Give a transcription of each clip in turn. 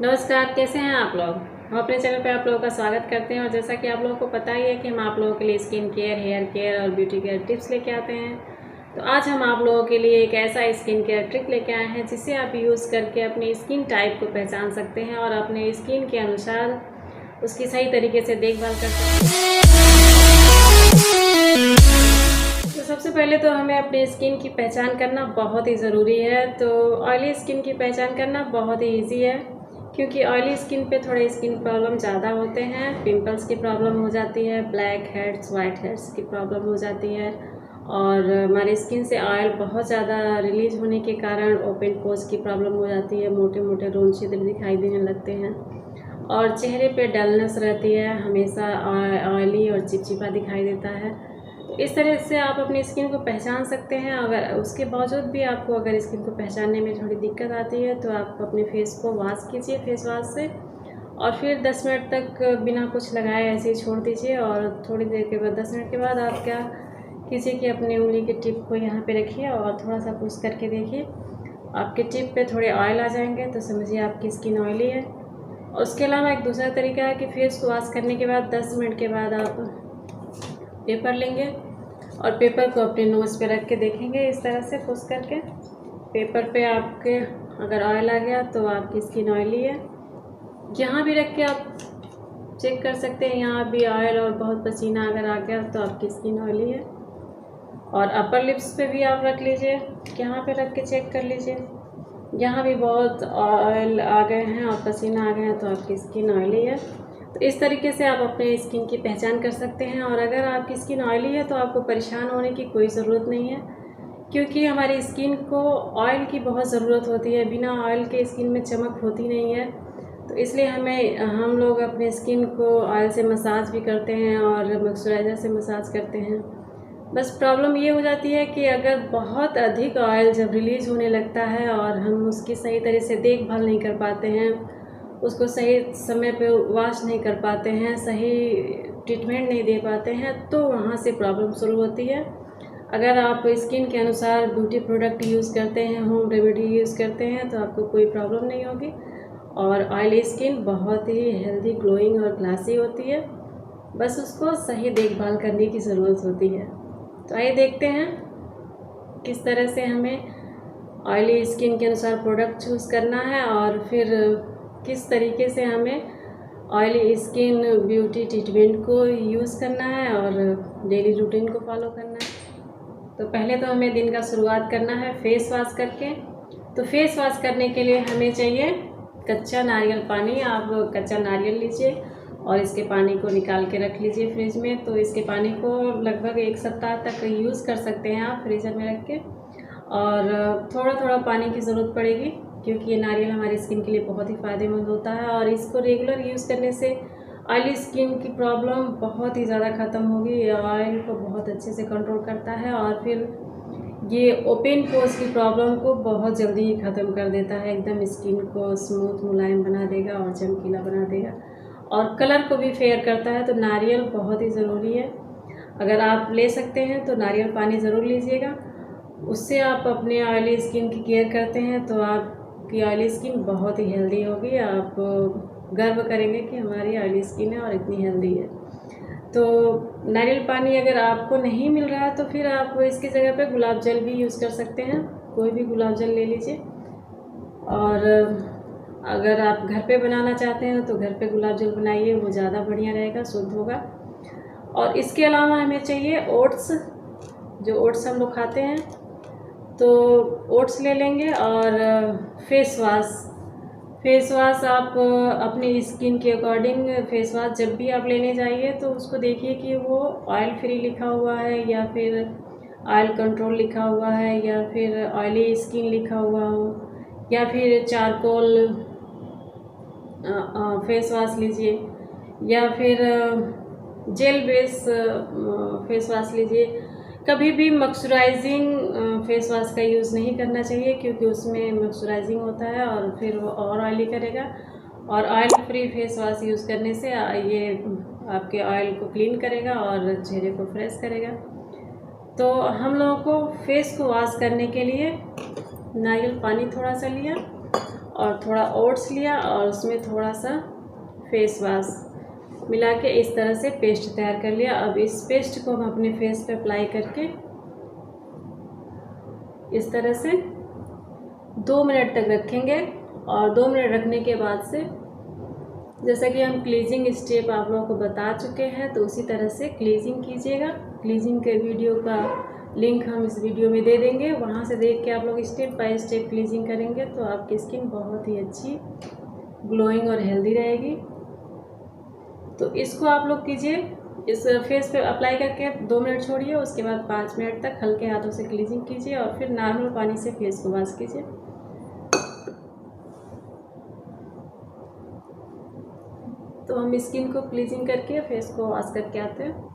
नमस्कार, कैसे हैं आप लोग। हम अपने चैनल पे आप लोगों का स्वागत करते हैं और जैसा कि आप लोगों को पता ही है कि हम आप लोगों के लिए स्किन केयर, हेयर केयर और ब्यूटी केयर टिप्स लेके आते हैं। तो आज हम आप लोगों के लिए एक ऐसा स्किन केयर ट्रिक लेके आए हैं जिसे आप यूज़ करके अपनी स्किन टाइप को पहचान सकते हैं और अपने स्किन के अनुसार उसकी सही तरीके से देखभाल कर सकते हैं। तो सबसे पहले तो हमें अपनी स्किन की पहचान करना बहुत ही ज़रूरी है। तो ऑयली स्किन की पहचान करना बहुत ही ईजी है, क्योंकि ऑयली स्किन पे थोड़े स्किन प्रॉब्लम ज़्यादा होते हैं। पिंपल्स की प्रॉब्लम हो जाती है, ब्लैक हेड्स, वाइट हेड्स की प्रॉब्लम हो जाती है और हमारी स्किन से ऑयल बहुत ज़्यादा रिलीज होने के कारण ओपन पोर्स की प्रॉब्लम हो जाती है। मोटे मोटे रोम छिद्र दिखाई देने लगते हैं और चेहरे पे डलनेस रहती है, हमेशा ऑयली और चिपचिपा दिखाई देता है। तो इस तरह से आप अपनी स्किन को पहचान सकते हैं। अगर उसके बावजूद भी आपको अगर स्किन को पहचानने में थोड़ी दिक्कत आती है तो आप अपने फेस को वॉश कीजिए फेस वॉश से और फिर 10 मिनट तक बिना कुछ लगाए ऐसे ही छोड़ दीजिए। और थोड़ी देर के बाद 10 मिनट के बाद आप क्या कीजिए कि अपनी उंगली के टिप को यहाँ पे रखिए और थोड़ा सा पुश करके देखिए, आपके टिप पे थोड़े ऑयल आ जाएंगे तो समझिए आपकी स्किन ऑयली है। और उसके अलावा एक दूसरा तरीका है कि फेस को वॉश करने के बाद 10 मिनट के बाद आप पेपर लेंगे और पेपर को अपने नोज़ पे रख के देखेंगे, इस तरह से पुश करके। पेपर पे आपके अगर ऑयल आ गया तो आपकी स्किन ऑयली है। यहाँ भी रख के आप चेक कर सकते हैं, यहाँ भी ऑयल और बहुत पसीना अगर आ गया तो आपकी स्किन ऑयली है। और अपर लिप्स पे भी आप रख लीजिए, यहाँ पे रख के चेक कर लीजिए, यहाँ भी बहुत ऑयल आ गए हैं और पसीना आ गया है तो आपकी स्किन ऑयली है। तो इस तरीके से आप अपने स्किन की पहचान कर सकते हैं। और अगर आपकी स्किन ऑयली है तो आपको परेशान होने की कोई ज़रूरत नहीं है, क्योंकि हमारी स्किन को ऑयल की बहुत ज़रूरत होती है। बिना ऑयल के स्किन में चमक होती नहीं है। तो इसलिए हम लोग अपने स्किन को ऑयल से मसाज भी करते हैं और मॉइस्चराइज़र से मसाज करते हैं। बस प्रॉब्लम ये हो जाती है कि अगर बहुत अधिक ऑयल जब रिलीज़ होने लगता है और हम उसकी सही तरह से देखभाल नहीं कर पाते हैं, उसको सही समय पे वॉश नहीं कर पाते हैं, सही ट्रीटमेंट नहीं दे पाते हैं, तो वहाँ से प्रॉब्लम शुरू होती है। अगर आप स्किन के अनुसार ब्यूटी प्रोडक्ट यूज़ करते हैं, होम रेमेडी यूज़ करते हैं, तो आपको कोई प्रॉब्लम नहीं होगी और ऑयली स्किन बहुत ही हेल्दी, ग्लोइंग और ग्लासी होती है। बस उसको सही देखभाल करने की ज़रूरत होती है। तो आइए देखते हैं किस तरह से हमें ऑयली स्किन के अनुसार प्रोडक्ट चूज़ करना है और फिर किस तरीके से हमें ऑयली स्किन ब्यूटी ट्रीटमेंट को यूज़ करना है और डेली रूटीन को फॉलो करना है। तो पहले तो हमें दिन का शुरुआत करना है फेस वॉश करके। तो फेस वॉश करने के लिए हमें चाहिए कच्चा नारियल पानी। आप कच्चा नारियल लीजिए और इसके पानी को निकाल के रख लीजिए फ्रिज में। तो इसके पानी को लगभग 1 सप्ताह तक यूज़ कर सकते हैं आप फ्रीज़र में रख के। और थोड़ा थोड़ा पानी की ज़रूरत पड़ेगी, क्योंकि ये नारियल हमारी स्किन के लिए बहुत ही फ़ायदेमंद होता है और इसको रेगुलर यूज़ करने से ऑयली स्किन की प्रॉब्लम बहुत ही ज़्यादा ख़त्म होगी। ये ऑयल को बहुत अच्छे से कंट्रोल करता है और फिर ये ओपन पोर्स की प्रॉब्लम को बहुत जल्दी ही ख़त्म कर देता है। एकदम स्किन को स्मूथ मुलायम बना देगा और चमकीला बना देगा और कलर को भी फेयर करता है। तो नारियल बहुत ही ज़रूरी है। अगर आप ले सकते हैं तो नारियल पानी ज़रूर लीजिएगा। उससे आप अपने ऑयली स्किन की केयर करते हैं तो आपकी ऑयली स्किन बहुत ही हेल्दी होगी। आप गर्व करेंगे कि हमारी ऑयली स्किन है और इतनी हेल्दी है। तो नारियल पानी अगर आपको नहीं मिल रहा है तो फिर आप इसकी जगह पे गुलाब जल भी यूज़ कर सकते हैं। कोई भी गुलाब जल ले लीजिए। और अगर आप घर पे बनाना चाहते हैं तो घर पे गुलाब जल बनाइए, वो ज़्यादा बढ़िया रहेगा, शुद्ध होगा। और इसके अलावा हमें चाहिए ओट्स, जो ओट्स हम लोग खाते हैं। तो ओट्स ले लेंगे और फेस वॉश आप अपनी स्किन के अकॉर्डिंग फेस वॉश जब भी आप लेने जाइए तो उसको देखिए कि वो ऑयल फ्री लिखा हुआ है या फिर ऑयल कंट्रोल लिखा हुआ है या फिर ऑयली स्किन लिखा हुआ हो या फिर चारकोल फेस वॉश लीजिए या फिर जेल बेस फेस वॉश लीजिए। कभी भी मॉइस्चराइजिंग फेस वॉश का यूज़ नहीं करना चाहिए, क्योंकि उसमें मॉइस्चराइजिंग होता है और फिर वो और ऑयली करेगा। और oil free face wash use करने से ये आपके ऑयल को क्लीन करेगा और चेहरे को फ्रेश करेगा। तो हम लोगों को फेस को वॉश करने के लिए नारियल पानी थोड़ा सा लिया और थोड़ा ओट्स लिया और उसमें थोड़ा सा फेस वाश मिला के इस तरह से पेस्ट तैयार कर लिया। अब इस पेस्ट को हम अपने फेस पे अप्लाई करके इस तरह से 2 मिनट तक रखेंगे। और 2 मिनट रखने के बाद से जैसा कि हम क्लीजिंग स्टेप आप लोगों को बता चुके हैं, तो उसी तरह से क्लीजिंग कीजिएगा। क्लीजिंग के वीडियो का लिंक हम इस वीडियो में दे देंगे, वहाँ से देख के आप लोग स्टेप बाय स्टेप क्लीजिंग करेंगे तो आपकी स्किन बहुत ही अच्छी ग्लोइंग और हेल्दी रहेगी। तो इसको आप लोग कीजिए, इस फेस पे अप्लाई करके 2 मिनट छोड़िए, उसके बाद 5 मिनट तक हल्के हाथों से क्लीजिंग कीजिए और फिर नॉर्मल पानी से फेस को वॉश कीजिए। तो हम स्किन को क्लीजिंग करके फेस को वॉश करके आते हैं।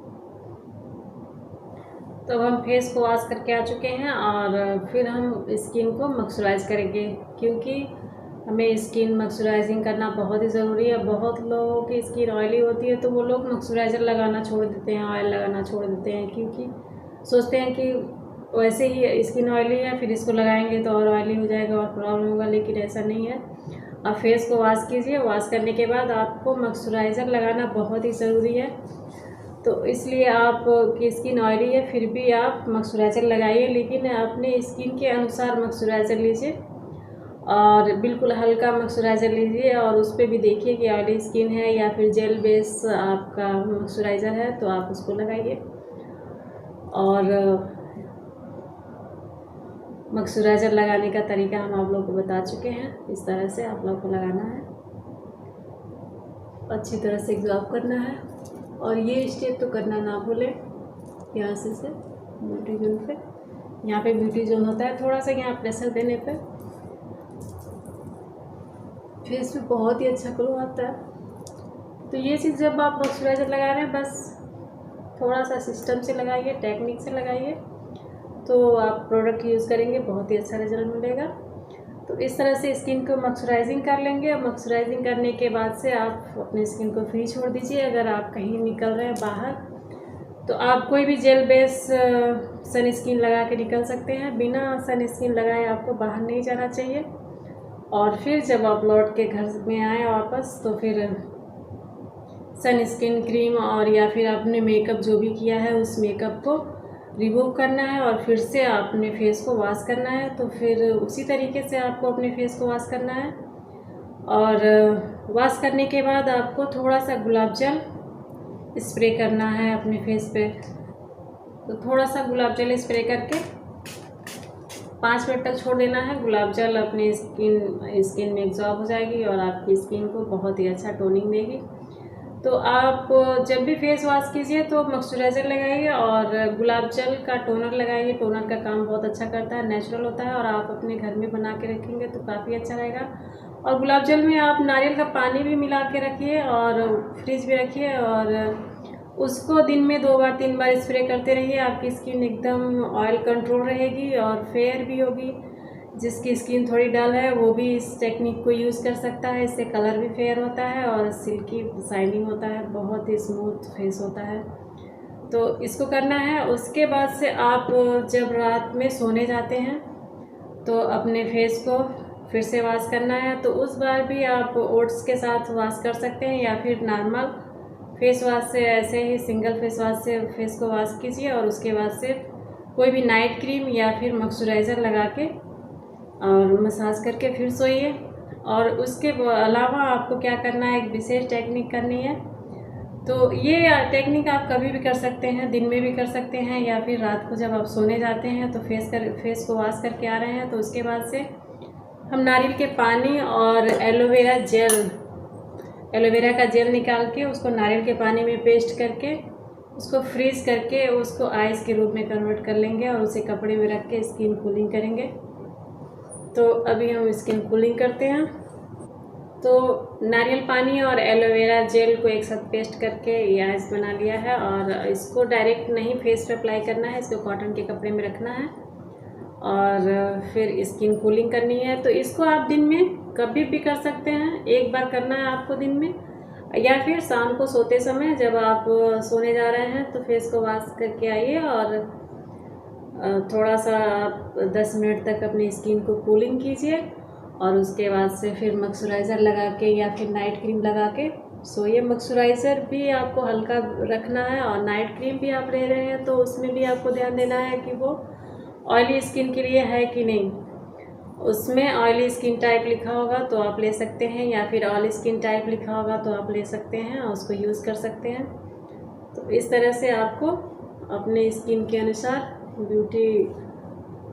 तो हम फेस को वॉश करके आ चुके हैं और फिर हम स्किन को मॉइस्चराइज करेंगे, क्योंकि हमें स्किन मॉइस्चराइजिंग करना बहुत ही ज़रूरी है। बहुत लोगों की स्किन ऑयली होती है तो वो लोग मॉइस्चराइज़र लगाना छोड़ देते हैं, ऑयल लगाना छोड़ देते हैं, क्योंकि सोचते हैं कि वैसे ही स्किन ऑयली है फिर इसको लगाएंगे तो और ऑयली हो जाएगा और प्रॉब्लम होगा, लेकिन ऐसा नहीं है। आप फेस को वॉश कीजिए, वॉश करने के बाद आपको मॉइस्चराइज़र लगाना बहुत ही ज़रूरी है। तो इसलिए आप की स्किन ऑयली है फिर भी आप मॉइस्चराइज़र लगाइए, लेकिन अपने स्किन के अनुसार मॉइस्चराइज़र लीजिए और बिल्कुल हल्का मॉइस्चराइज़र लीजिए। और उस पर भी देखिए कि ऑयली स्किन है या फिर जेल बेस आपका मॉइस्चराइज़र है तो आप उसको लगाइए। और मॉइस्चराइज़र लगाने का तरीका हम आप लोगों को बता चुके हैं, इस तरह से आप लोगों को लगाना है, अच्छी तरह से एब्जॉर्ब करना है। और ये स्टेप तो करना ना भूलें, यहाँ से ब्यूटी जोन पे, यहाँ पे ब्यूटी जोन होता है, थोड़ा सा यहाँ प्रेशर देने पे फेस पे बहुत ही अच्छा ग्लो आता है। तो ये चीज़ जब आप मॉइस्चराइज़र लगा रहे हैं बस थोड़ा सा सिस्टम से लगाइए, टेक्निक से लगाइए, तो आप प्रोडक्ट यूज़ करेंगे बहुत ही अच्छा रिजल्ट मिलेगा। तो इस तरह से स्किन को मॉइस्चराइजिंग कर लेंगे। मॉइस्चराइजिंग करने के बाद से आप अपनी स्किन को फ्री छोड़ दीजिए। अगर आप कहीं निकल रहे हैं बाहर तो आप कोई भी जेल बेस सन स्क्रीन लगा के निकल सकते हैं, बिना सन स्क्रीन लगाए आपको बाहर नहीं जाना चाहिए। और फिर जब आप लौट के घर में आए वापस तो फिर सन स्क्रीन क्रीम और या फिर आपने मेकअप जो भी किया है उस मेकअप को रिमूव करना है और फिर से अपने फेस को वॉश करना है। तो फिर उसी तरीके से आपको अपने फेस को वॉश करना है। और वॉश करने के बाद आपको थोड़ा सा गुलाब जल स्प्रे करना है अपने फेस पे। तो थोड़ा सा गुलाब जल स्प्रे करके 5 मिनट तक छोड़ देना है। गुलाब जल अपनी स्किन में एब्जॉर्ब हो जाएगी और आपकी स्किन को बहुत ही अच्छा टोनिंग देगी। तो आप जब भी फेस वॉश कीजिए तो मॉइस्चराइज़र लगाइए और गुलाब जल का टोनर लगाइए। टोनर का काम बहुत अच्छा करता है, नेचुरल होता है और आप अपने घर में बना के रखेंगे तो काफ़ी अच्छा रहेगा। और गुलाब जल में आप नारियल का पानी भी मिला के रखिए और फ्रिज में रखिए और उसको दिन में 2 बार 3 बार स्प्रे करते रहिए। आपकी स्किन एकदम ऑयल कंट्रोल रहेगी और फेयर भी होगी। जिसकी स्किन थोड़ी डल है वो भी इस टेक्निक को यूज़ कर सकता है, इससे कलर भी फेयर होता है और सिल्की शाइनिंग होता है, बहुत ही स्मूथ फेस होता है। तो इसको करना है। उसके बाद से आप जब रात में सोने जाते हैं तो अपने फेस को फिर से वॉश करना है। तो उस बार भी आप ओट्स के साथ वॉश कर सकते हैं या फिर नॉर्मल फेस वॉश से ऐसे ही सिंगल फेस वॉश से फेस को वॉश कीजिए और उसके बाद से कोई भी नाइट क्रीम या फिर मॉइस्चराइज़र लगा के और मसाज करके फिर सोइए। और उसके अलावा आपको क्या करना है, एक विशेष टेक्निक करनी है। तो ये टेक्निक आप कभी भी कर सकते हैं, दिन में भी कर सकते हैं या फिर रात को जब आप सोने जाते हैं तो फेस को वॉश करके आ रहे हैं तो उसके बाद से हम नारियल के पानी और एलोवेरा का जेल निकाल के उसको नारियल के पानी में पेस्ट करके उसको फ्रीज करके उसको आइस के रूप में कन्वर्ट कर लेंगे और उसे कपड़े में रख के स्किन कूलिंग करेंगे। तो अभी हम स्किन कूलिंग करते हैं। तो नारियल पानी और एलोवेरा जेल को एक साथ पेस्ट करके ये आइस बना लिया है और इसको डायरेक्ट नहीं फेस पे अप्लाई करना है, इसको कॉटन के कपड़े में रखना है और फिर स्किन कूलिंग करनी है। तो इसको आप दिन में कभी भी कर सकते हैं, एक बार करना है आपको दिन में, या फिर शाम को सोते समय जब आप सोने जा रहे हैं तो फेस को वॉश करके आइए और थोड़ा सा आप 10 मिनट तक अपनी स्किन को कूलिंग कीजिए और उसके बाद से फिर मॉइस्चराइज़र लगा के या फिर नाइट क्रीम लगा के सोइए। मॉइस्चराइज़र भी आपको हल्का रखना है और नाइट क्रीम भी आप ले रहे हैं तो उसमें भी आपको ध्यान देना है कि वो ऑयली स्किन के लिए है कि नहीं। उसमें ऑयली स्किन टाइप लिखा होगा तो आप ले सकते हैं, या फिर ऑयल स्किन टाइप लिखा होगा तो आप ले सकते हैं और उसको यूज़ कर सकते हैं। तो इस तरह से आपको अपने स्किन के अनुसार ब्यूटी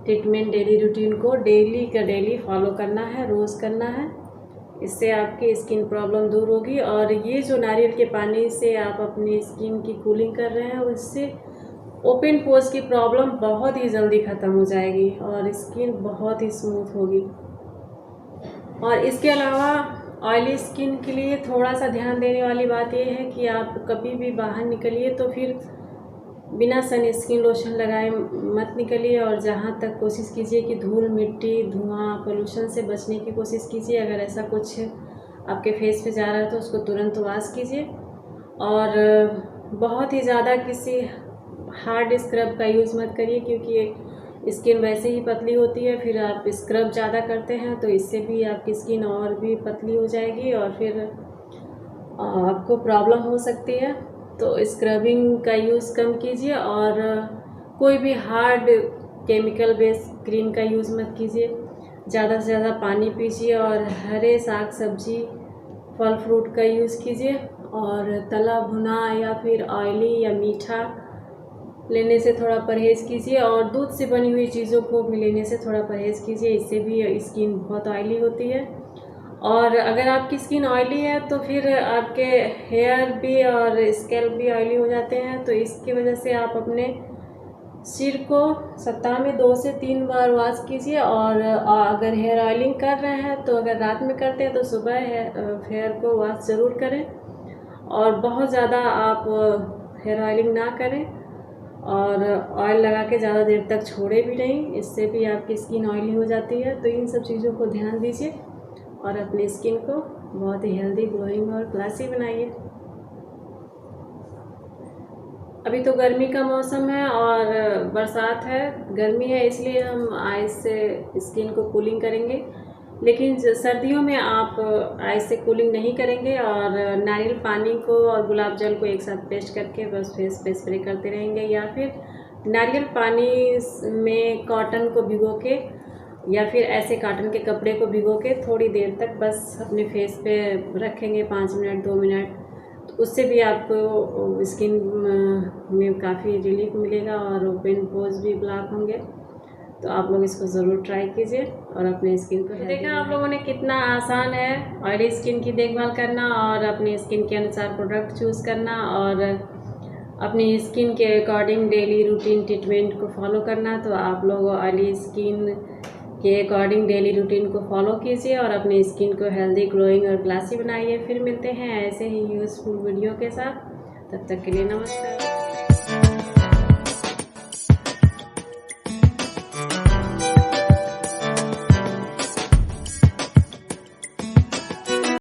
ट्रीटमेंट डेली रूटीन को डेली का डेली फॉलो करना है, रोज़ करना है। इससे आपकी स्किन प्रॉब्लम दूर होगी। और ये जो नारियल के पानी से आप अपनी स्किन की कूलिंग कर रहे हैं उससे ओपन पोर्स की प्रॉब्लम बहुत ही जल्दी ख़त्म हो जाएगी और स्किन बहुत ही स्मूथ होगी। और इसके अलावा ऑयली स्किन के लिए थोड़ा सा ध्यान देने वाली बात यह है कि आप कभी भी बाहर निकलिए तो फिर बिना सन स्किन लोशन लगाए मत निकलिए। और जहाँ तक कोशिश कीजिए कि धूल मिट्टी धुआं पोल्यूशन से बचने की कोशिश कीजिए। अगर ऐसा कुछ आपके फेस पे जा रहा है तो उसको तुरंत वॉश कीजिए। और बहुत ही ज़्यादा किसी हार्ड स्क्रब का यूज़ मत करिए, क्योंकि स्किन वैसे ही पतली होती है, फिर आप स्क्रब ज़्यादा करते हैं तो इससे भी आपकी स्किन और भी पतली हो जाएगी और फिर आपको प्रॉब्लम हो सकती है। तो स्क्रबिंग का यूज़ कम कीजिए और कोई भी हार्ड केमिकल बेस्ड क्रीम का यूज़ मत कीजिए। ज़्यादा से ज़्यादा पानी पीजिए और हरे साग सब्जी फल फ्रूट का यूज़ कीजिए। और तला भुना या फिर ऑयली या मीठा लेने से थोड़ा परहेज़ कीजिए और दूध से बनी हुई चीज़ों को भी लेने से थोड़ा परहेज़ कीजिए। इससे भी स्किन बहुत ऑयली होती है। और अगर आपकी स्किन ऑयली है तो फिर आपके हेयर भी और स्कैल्प भी ऑयली हो जाते हैं। तो इसकी वजह से आप अपने सिर को सप्ताह में 2 से 3 बार वॉश कीजिए। और अगर हेयर ऑयलिंग कर रहे हैं तो अगर रात में करते हैं तो सुबह हेयर को वॉश ज़रूर करें। और बहुत ज़्यादा आप हेयर ऑयलिंग ना करें और ऑयल लगा के ज़्यादा देर तक छोड़े भी नहीं, इससे भी आपकी स्किन ऑयली हो जाती है। तो इन सब चीज़ों को ध्यान दीजिए और अपनी स्किन को बहुत ही हेल्दी ग्लोइंग और ग्लासी बनाइए। अभी तो गर्मी का मौसम है और बरसात है, गर्मी है इसलिए हम आइस से स्किन को कूलिंग करेंगे। लेकिन सर्दियों में आप आइस से कूलिंग नहीं करेंगे और नारियल पानी को और गुलाब जल को एक साथ पेस्ट करके बस फेस पे स्प्रे करते रहेंगे। या फिर नारियल पानी में कॉटन को भिगो के या फिर ऐसे कॉटन के कपड़े को भिगो के थोड़ी देर तक बस अपने फेस पे रखेंगे, 5 मिनट 2 मिनट। तो उससे भी आपको स्किन में काफ़ी रिलीफ मिलेगा और ओपन पोर्स भी ब्लॉक होंगे। तो आप लोग इसको ज़रूर ट्राई कीजिए और अपने स्किन को देखा आप लोगों ने कितना आसान है ऑयली स्किन की देखभाल करना और अपनी स्किन के अनुसार प्रोडक्ट चूज़ करना और अपनी स्किन के अकॉर्डिंग डेली रूटीन ट्रीटमेंट को फॉलो करना। तो आप लोग ऑयली स्किन के अकॉर्डिंग डेली रूटीन को फॉलो कीजिए और अपनी स्किन को हेल्दी ग्लोइंग और ग्लासी बनाइए। फिर मिलते हैं ऐसे ही यूज़फुल वीडियो के साथ, तब तक के लिए नमस्कार।